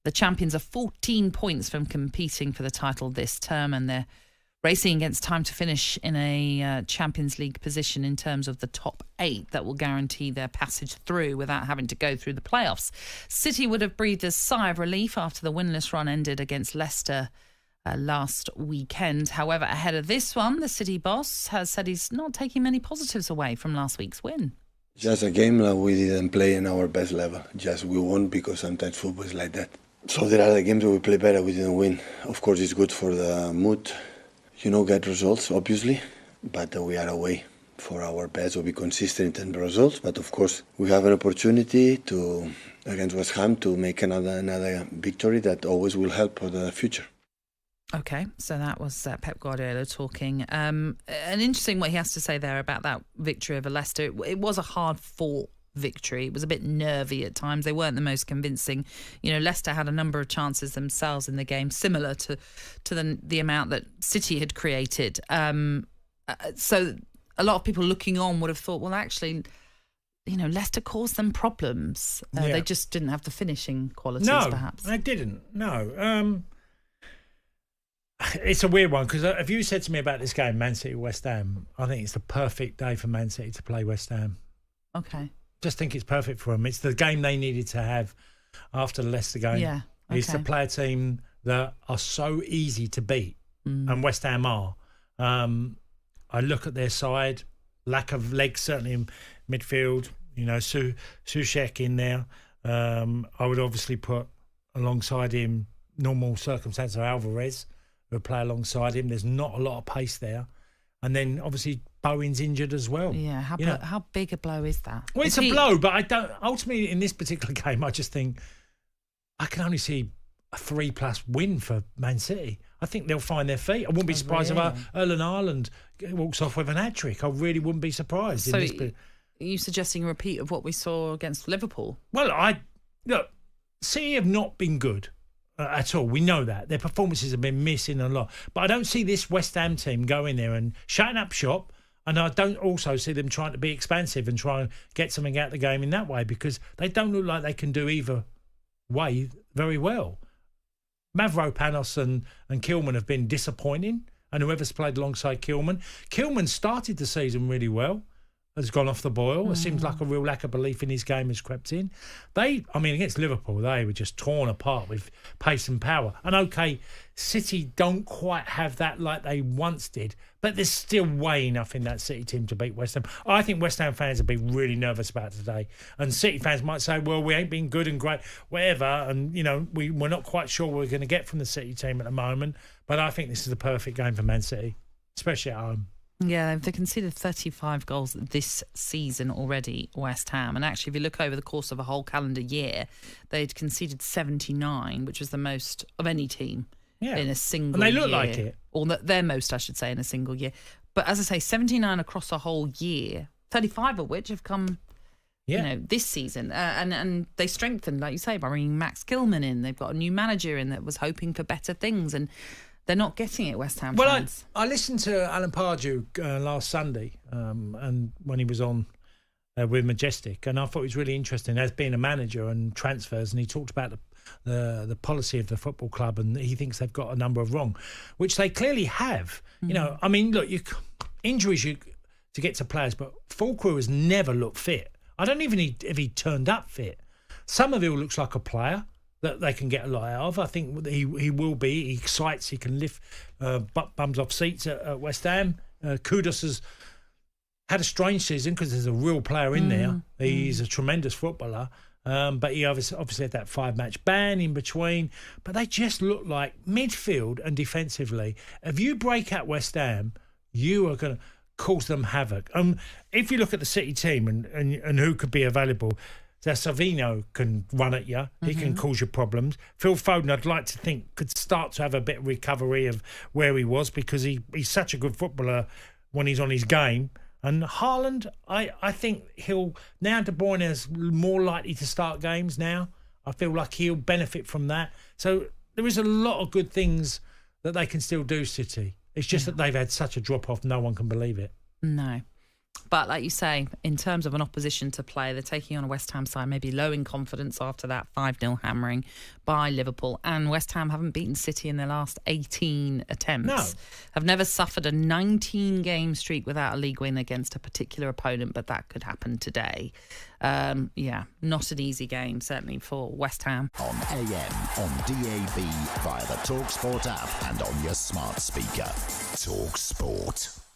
The champions are 14 points from competing for the title this term, and they're racing against time to finish in a Champions League position in terms of the top 8 that will guarantee their passage through without having to go through the playoffs. City would have breathed a sigh of relief after the winless run ended against Leicester last weekend. However, ahead of this one, the City boss has said he's not taking many positives away from last week's win. Just a game that we didn't play in our best level. Just we won because sometimes football is like that. So there are the games that we play better, we didn't win. Of course, it's good for the mood. Get results, obviously, but we are away for our best to be consistent in the results. But of course, we have an opportunity to, against West Ham, to make another victory that always will help for the future. Okay, so that was Pep Guardiola talking. And interesting what he has to say there about that victory over Leicester. It was a hard-fought victory. It was a bit nervy at times. They weren't the most convincing. Leicester had a number of chances themselves in the game, similar to the amount that City had created. So a lot of people looking on would have thought, well, actually, Leicester caused them problems. They just didn't have the finishing qualities, perhaps. No, they didn't. No. It's a weird one, because if you said to me about this game, Man City-West Ham, I think it's the perfect day for Man City to play West Ham. Okay. Just think it's perfect for them. It's the game they needed to have after the Leicester game. Yeah, okay. It's to play a team that are so easy to beat, and West Ham are. I look at their side, lack of legs certainly in midfield. Soucek in there. I would obviously put alongside him normal circumstances Alvarez, who would play alongside him. There's not a lot of pace there. And then obviously Bowen's injured as well. Yeah, how big a blow is that? Well, it's a blow, but I don't. Ultimately, in this particular game, I just think I can only see a 3+ win for Man City. I think they'll find their feet. I wouldn't be surprised if Erling Haaland walks off with an hat-trick. I really wouldn't be surprised. So, are you suggesting a repeat of what we saw against Liverpool? Well, look, City have not been good at all. We know that. Their performances have been missing a lot. But I don't see this West Ham team going there and shutting up shop. And I don't also see them trying to be expansive and try and get something out of the game in that way, because they don't look like they can do either way very well. Mavropanos and Kilman have been disappointing, and whoever's played alongside Kilman started the season really well, has gone off the boil. It seems like a real lack of belief in his game has crept in. Against Liverpool, they were just torn apart with pace and power. And okay, City don't quite have that like they once did, but there's still way enough in that City team to beat West Ham. I think West Ham fans will be really nervous about today. And City fans might say, well, we ain't been good and great, whatever. And, we're not quite sure what we're going to get from the City team at the moment. But I think this is the perfect game for Man City, especially at home. Yeah, they've conceded 35 goals this season already, West Ham. And actually, if you look over the course of a whole calendar year, they'd conceded 79, which was the most of any team in a single year. And they look like it. Or their most, I should say, in a single year. But as I say, 79 across a whole year, 35 of which have come, this season. And they strengthened, like you say, by bringing Max Kilman in. They've got a new manager in that was hoping for better things. And they're not getting it, West Ham fans. I listened to Alan Pardew last Sunday, and when he was on with Majestic, and I thought it was really interesting as being a manager and transfers, and he talked about the policy of the football club, and he thinks they've got a number of wrong, which they clearly have. Look, injuries to get to players, but Fulcru has never looked fit. I don't even know if he turned up fit. Somerville looks like a player that they can get a lot out of. I think he will be. He excites. He can lift bums off seats at West Ham. Kudus has had a strange season because there's a real player in there. He's a tremendous footballer. But he obviously had that 5-match ban in between. But they just look like midfield and defensively. If you break out West Ham, you are going to cause them havoc. If you look at the City team and who could be available, Savino can run at you. He can cause you problems. Phil Foden, I'd like to think, could start to have a bit of recovery of where he was, because he's such a good footballer when he's on his game. And Haaland, I think he'll... Now De Bruyne is more likely to start games now. I feel like he'll benefit from that. So there is a lot of good things that they can still do, City. It's just that they've had such a drop-off, no one can believe it. No. But like you say, in terms of an opposition to play, they're taking on a West Ham side, maybe low in confidence after that 5-0 hammering by Liverpool. And West Ham haven't beaten City in their last 18 attempts. No. Have never suffered a 19-game streak without a league win against a particular opponent, but that could happen today. Not an easy game, certainly for West Ham. On AM, on DAB, via the talkSPORT app and on your smart speaker. talkSPORT.